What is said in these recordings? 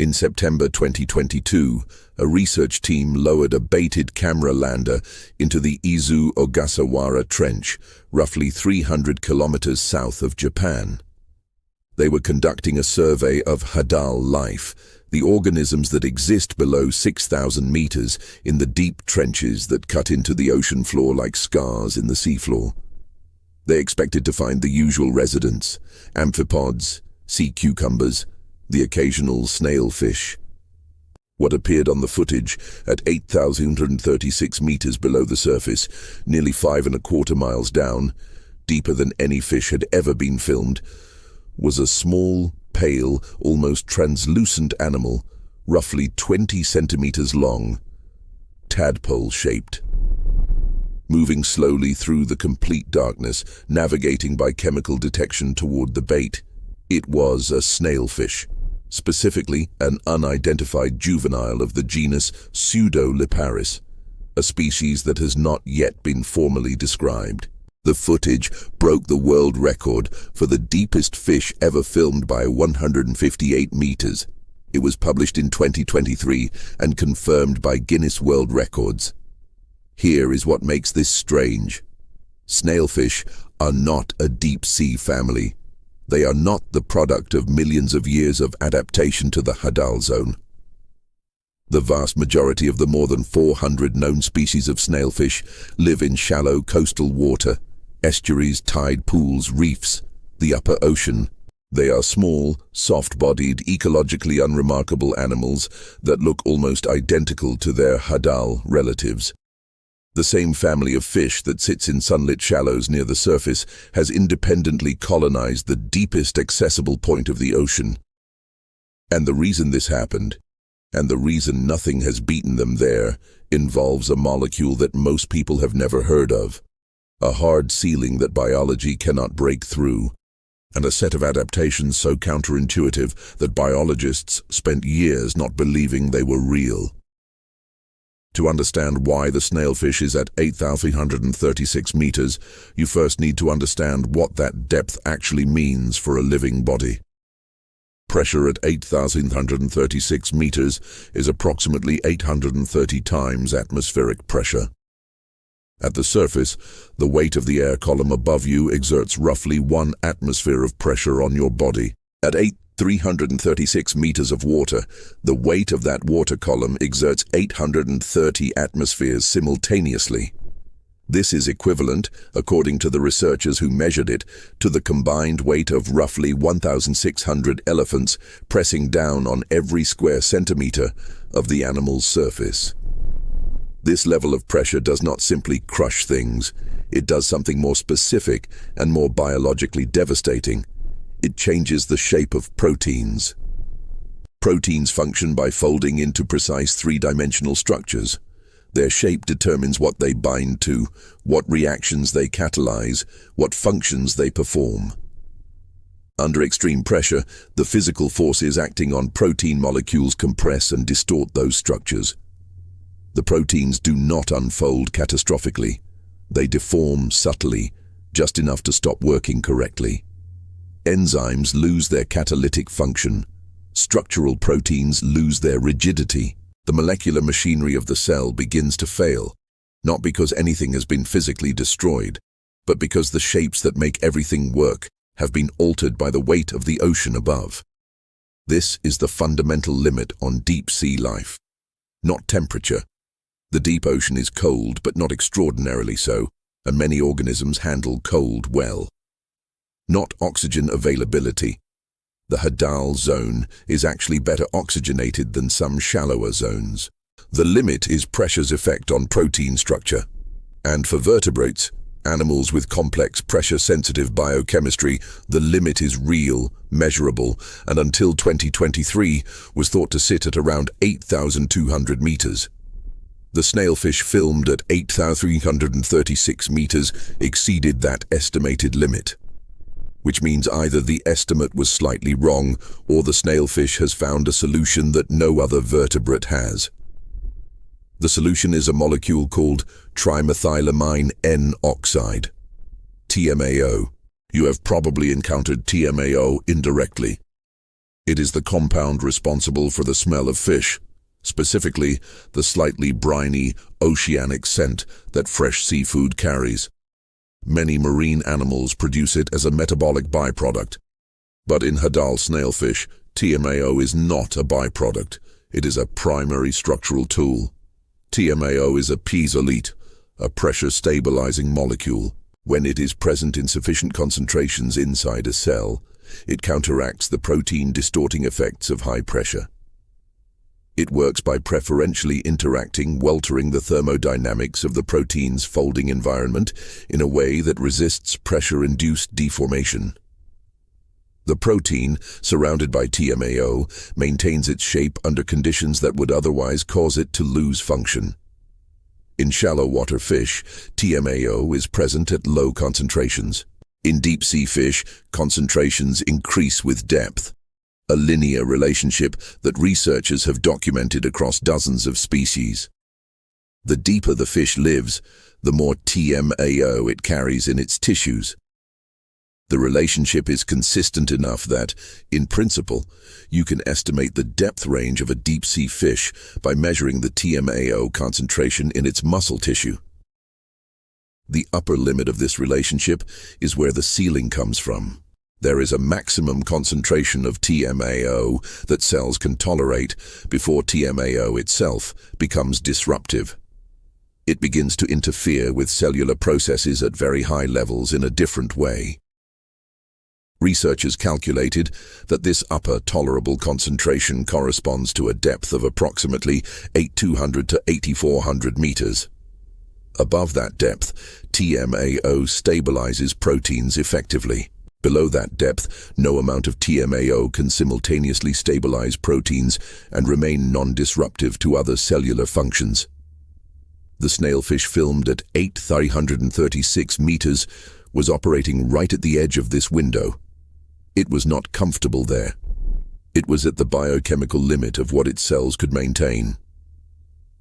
In September 2022, a research team lowered a baited camera lander into the Izu Ogasawara Trench, roughly 300 kilometers south of Japan. They were conducting a survey of Hadal life, the organisms that exist below 6,000 meters in the deep trenches that cut into the ocean floor like scars in the seafloor. They expected to find the usual residents: amphipods, sea cucumbers, the occasional snailfish. What appeared on the footage at 8,136 meters below the surface, nearly 5¼ miles down, deeper than any fish had ever been filmed, was a small, pale, almost translucent animal, roughly 20 centimeters long, tadpole-shaped. Moving slowly through the complete darkness, navigating by chemical detection toward the bait, it was a snailfish, specifically an unidentified juvenile of the genus Pseudoliparis, a species that has not yet been formally described. The footage broke the world record for the deepest fish ever filmed by 158 meters. It was published in 2023 and confirmed by Guinness World Records. Here is what makes this strange. Snailfish are not a deep-sea family. They are not the product of millions of years of adaptation to the Hadal zone. The vast majority of the more than 400 known species of snailfish live in shallow coastal water, estuaries, tide pools, reefs, the upper ocean. They are small, soft-bodied, ecologically unremarkable animals that look almost identical to their Hadal relatives. The same family of fish that sits in sunlit shallows near the surface has independently colonized the deepest accessible point of the ocean. And the reason this happened, and the reason nothing has beaten them there, involves a molecule that most people have never heard of, a hard ceiling that biology cannot break through, and a set of adaptations so counterintuitive that biologists spent years not believing they were real. To understand why the snailfish is at 8,336 meters, you first need to understand what that depth actually means for a living body. Pressure at 8,336 meters is approximately 830 times atmospheric pressure. At the surface, the weight of the air column above you exerts roughly 1 atmosphere of pressure on your body. At 8,336 meters of water, the weight of that water column exerts 830 atmospheres simultaneously. This is equivalent, according to the researchers who measured it, to the combined weight of roughly 1,600 elephants pressing down on every square centimeter of the animal's surface. This level of pressure does not simply crush things. It does something more specific and more biologically devastating. It changes the shape of proteins. Proteins function by folding into precise three-dimensional structures. Their shape determines what they bind to, what reactions they catalyze, what functions they perform. Under extreme pressure, the physical forces acting on protein molecules compress and distort those structures. The proteins do not unfold catastrophically. They deform subtly, just enough to stop working correctly. Enzymes lose their catalytic function. Structural proteins lose their rigidity. The molecular machinery of the cell begins to fail, not because anything has been physically destroyed, but because the shapes that make everything work have been altered by the weight of the ocean above. This is the fundamental limit on deep-sea life. Not temperature. The deep ocean is cold, but not extraordinarily so, and many organisms handle cold well. Not oxygen availability. The Hadal zone is actually better oxygenated than some shallower zones. The limit is pressure's effect on protein structure. And for vertebrates, animals with complex pressure-sensitive biochemistry, the limit is real, measurable, and until 2023 was thought to sit at around 8,200 meters. The snailfish filmed at 8,336 meters exceeded that estimated limit, which means either the estimate was slightly wrong or the snailfish has found a solution that no other vertebrate has. The solution is a molecule called trimethylamine N-oxide, TMAO. You have probably encountered TMAO indirectly. It is the compound responsible for the smell of fish, specifically the slightly briny, oceanic scent that fresh seafood carries. Many marine animals produce it as a metabolic byproduct. But in Hadal snailfish, TMAO is not a byproduct. It is a primary structural tool. TMAO is a piezolite, a pressure-stabilizing molecule. When it is present in sufficient concentrations inside a cell, it counteracts the protein-distorting effects of high pressure. It works by preferentially interacting, weltering the thermodynamics of the protein's folding environment in a way that resists pressure-induced deformation. The protein, surrounded by TMAO, maintains its shape under conditions that would otherwise cause it to lose function. In shallow water fish, TMAO is present at low concentrations. In deep-sea fish, concentrations increase with depth, a linear relationship that researchers have documented across dozens of species. The deeper the fish lives, the more TMAO it carries in its tissues. The relationship is consistent enough that, in principle, you can estimate the depth range of a deep-sea fish by measuring the TMAO concentration in its muscle tissue. The upper limit of this relationship is where the ceiling comes from. There is a maximum concentration of TMAO that cells can tolerate before TMAO itself becomes disruptive. It begins to interfere with cellular processes at very high levels in a different way. Researchers calculated that this upper tolerable concentration corresponds to a depth of approximately 8,200 to 8,400 meters. Above that depth, TMAO stabilizes proteins effectively. Below that depth, no amount of TMAO can simultaneously stabilize proteins and remain non-disruptive to other cellular functions. The snailfish filmed at 8,336 meters was operating right at the edge of this window. It was not comfortable there. It was at the biochemical limit of what its cells could maintain.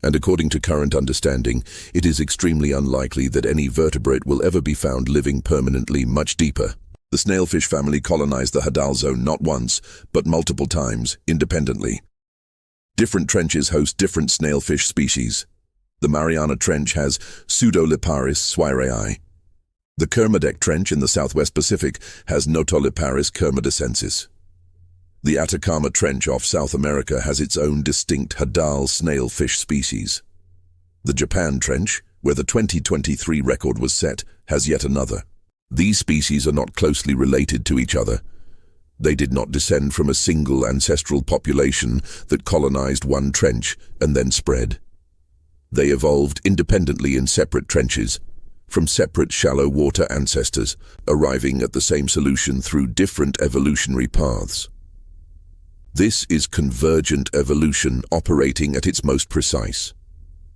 And according to current understanding, it is extremely unlikely that any vertebrate will ever be found living permanently much deeper. The snailfish family colonized the Hadal zone not once, but multiple times, independently. Different trenches host different snailfish species. The Mariana Trench has Pseudoliparis swirei. The Kermadec Trench in the southwest Pacific has Notoliparis kermadacensis. The Atacama Trench off South America has its own distinct Hadal snailfish species. The Japan Trench, where the 2023 record was set, has yet another. These species are not closely related to each other. They did not descend from a single ancestral population that colonized one trench and then spread. They evolved independently in separate trenches, from separate shallow water ancestors, arriving at the same solution through different evolutionary paths. This is convergent evolution operating at its most precise.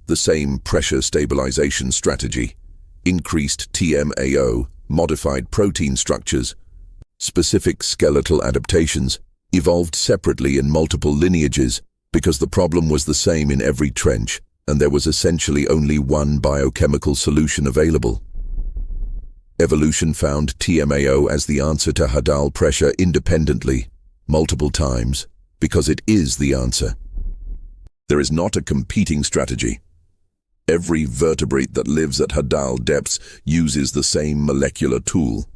The same pressure stabilization strategy, increased TMAO, modified protein structures, specific skeletal adaptations, evolved separately in multiple lineages because the problem was the same in every trench, and there was essentially only one biochemical solution available. Evolution found TMAO as the answer to Hadal pressure independently, multiple times, because it is the answer. There is not a competing strategy. Every vertebrate that lives at Hadal depths uses the same molecular tool.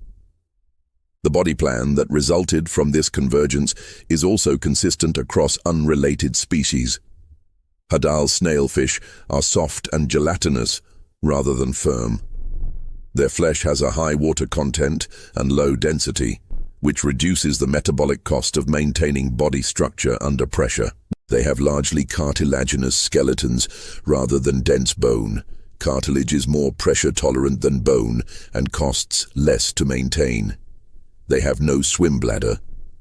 The body plan that resulted from this convergence is also consistent across unrelated species. Hadal snailfish are soft and gelatinous rather than firm. Their flesh has a high water content and low density, which reduces the metabolic cost of maintaining body structure under pressure. They have largely cartilaginous skeletons rather than dense bone. Cartilage is more pressure tolerant than bone and costs less to maintain. They have no swim bladder.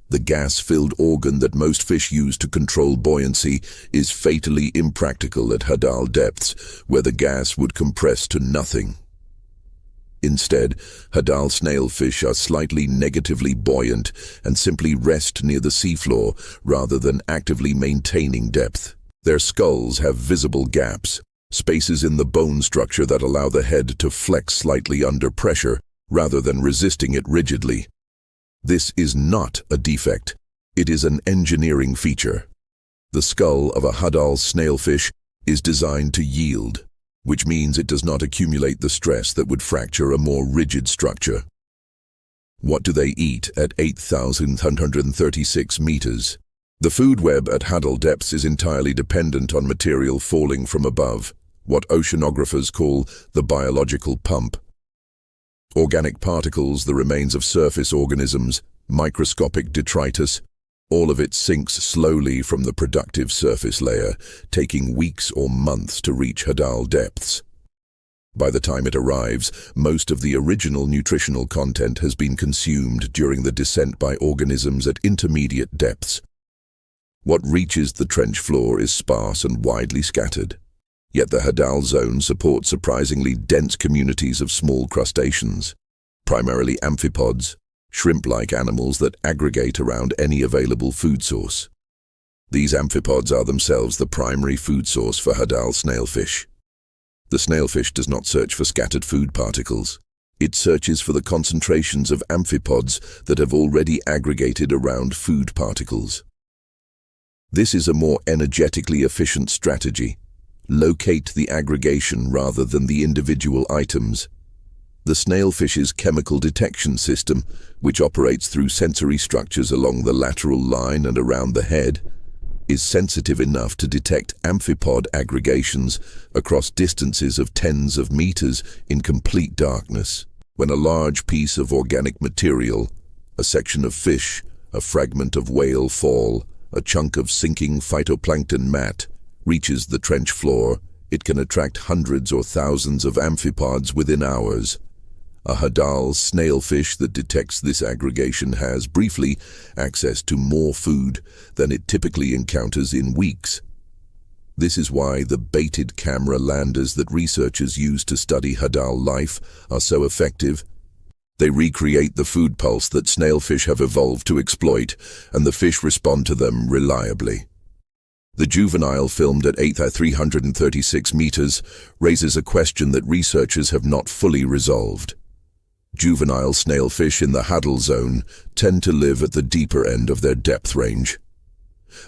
The gas-filled organ that most fish use to control buoyancy is fatally impractical at Hadal depths, where the gas would compress to nothing. Instead, Hadal snailfish are slightly negatively buoyant and simply rest near the seafloor rather than actively maintaining depth. Their skulls have visible gaps, spaces in the bone structure that allow the head to flex slightly under pressure rather than resisting it rigidly. This is not a defect. It is an engineering feature. The skull of a Hadal snailfish is designed to yield, which means it does not accumulate the stress that would fracture a more rigid structure. What do they eat at 8,136 meters? The food web at Hadal depths is entirely dependent on material falling from above, what oceanographers call the biological pump. Organic particles, the remains of surface organisms, microscopic detritus, all of it sinks slowly from the productive surface layer, taking weeks or months to reach Hadal depths. By the time it arrives, most of the original nutritional content has been consumed during the descent by organisms at intermediate depths. What reaches the trench floor is sparse and widely scattered. Yet the Hadal zone supports surprisingly dense communities of small crustaceans, primarily amphipods, shrimp-like animals that aggregate around any available food source. These amphipods are themselves the primary food source for Hadal snailfish. The snailfish does not search for scattered food particles. It searches for the concentrations of amphipods that have already aggregated around food particles. This is a more energetically efficient strategy. Locate the aggregation rather than the individual items. The snailfish's chemical detection system, which operates through sensory structures along the lateral line and around the head, is sensitive enough to detect amphipod aggregations across distances of tens of meters in complete darkness. When a large piece of organic material, a section of fish, a fragment of whale fall, a chunk of sinking phytoplankton mat, reaches the trench floor, it can attract hundreds or thousands of amphipods within hours. A Hadal snailfish that detects this aggregation has, briefly, access to more food than it typically encounters in weeks. This is why the baited camera landers that researchers use to study Hadal life are so effective. They recreate the food pulse that snailfish have evolved to exploit, and the fish respond to them reliably. The juvenile, filmed at 8,336 meters, raises a question that researchers have not fully resolved. Juvenile snailfish in the Hadal zone tend to live at the deeper end of their depth range.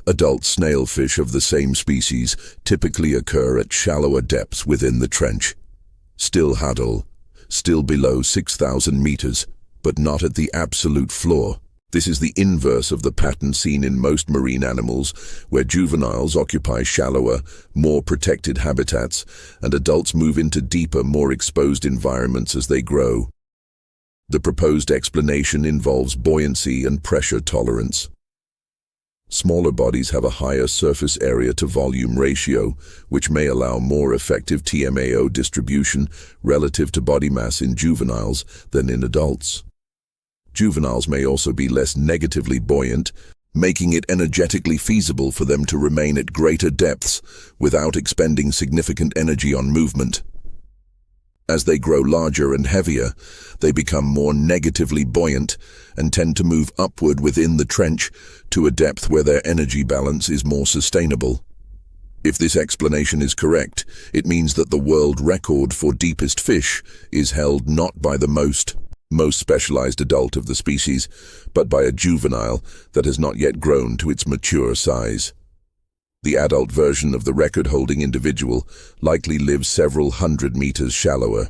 Adult snailfish of the same species typically occur at shallower depths within the trench. Still Hadal, still below 6,000 meters, but not at the absolute floor. This is the inverse of the pattern seen in most marine animals, where juveniles occupy shallower, more protected habitats, and adults move into deeper, more exposed environments as they grow. The proposed explanation involves buoyancy and pressure tolerance. Smaller bodies have a higher surface area to volume ratio, which may allow more effective TMAO distribution relative to body mass in juveniles than in adults. Juveniles may also be less negatively buoyant, making it energetically feasible for them to remain at greater depths without expending significant energy on movement. As they grow larger and heavier, they become more negatively buoyant and tend to move upward within the trench to a depth where their energy balance is more sustainable. If this explanation is correct, it means that the world record for deepest fish is held not by the most specialized adult of the species, but by a juvenile that has not yet grown to its mature size. The adult version of the record-holding individual likely lives several hundred meters shallower.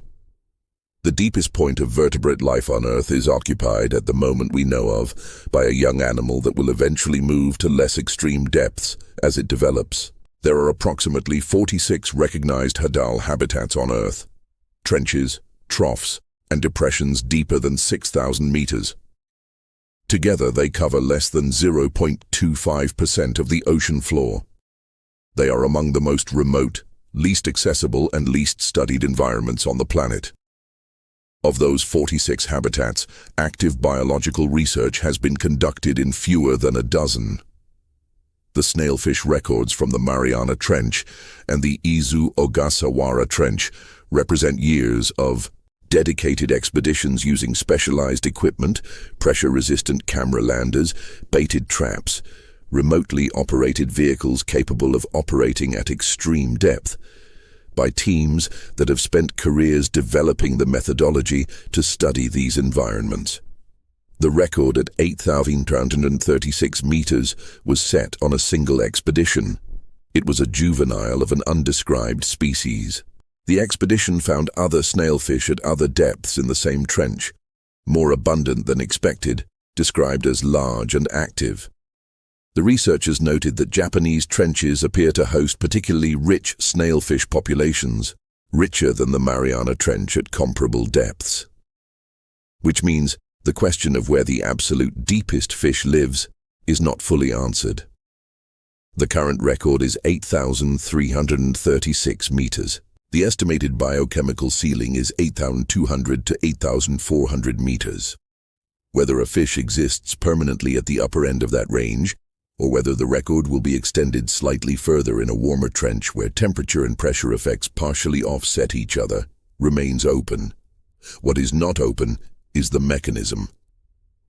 The deepest point of vertebrate life on Earth is occupied, at the moment we know of, by a young animal that will eventually move to less extreme depths as it develops. There are approximately 46 recognized Hadal habitats on Earth: trenches, troughs, and depressions deeper than 6,000 meters. Together, they cover less than 0.25% of the ocean floor. They are among the most remote, least accessible, and least studied environments on the planet. Of those 46 habitats, active biological research has been conducted in fewer than a dozen. The snailfish records from the Mariana Trench and the Izu Ogasawara Trench represent years of dedicated expeditions using specialized equipment, pressure-resistant camera landers, baited traps, remotely operated vehicles capable of operating at extreme depth, by teams that have spent careers developing the methodology to study these environments. The record at 8,336 meters was set on a single expedition. It was a juvenile of an undescribed species. The expedition found other snailfish at other depths in the same trench, more abundant than expected, described as large and active. The researchers noted that Japanese trenches appear to host particularly rich snailfish populations, richer than the Mariana Trench at comparable depths. Which means the question of where the absolute deepest fish lives is not fully answered. The current record is 8,336 meters. The estimated biochemical ceiling is 8,200 to 8,400 meters. Whether a fish exists permanently at the upper end of that range, or whether the record will be extended slightly further in a warmer trench where temperature and pressure effects partially offset each other, remains open. What is not open is the mechanism.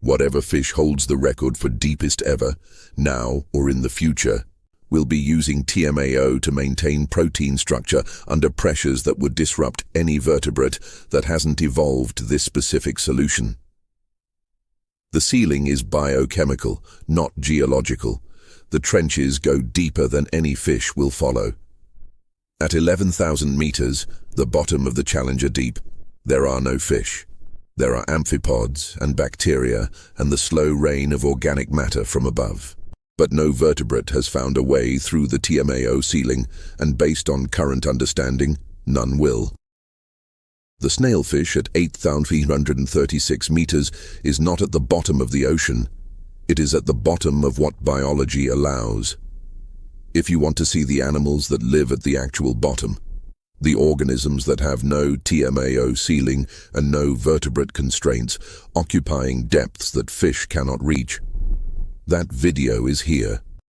Whatever fish holds the record for deepest ever, now or in the future, will be using TMAO to maintain protein structure under pressures that would disrupt any vertebrate that hasn't evolved this specific solution. The ceiling is biochemical, not geological. The trenches go deeper than any fish will follow. At 11,000 meters, the bottom of the Challenger Deep, there are no fish. There are amphipods and bacteria and the slow rain of organic matter from above. But no vertebrate has found a way through the TMAO ceiling, and based on current understanding, none will. The snailfish at 8,336 meters is not at the bottom of the ocean. It is at the bottom of what biology allows. If you want to see the animals that live at the actual bottom, the organisms that have no TMAO ceiling and no vertebrate constraints, occupying depths that fish cannot reach, that video is here.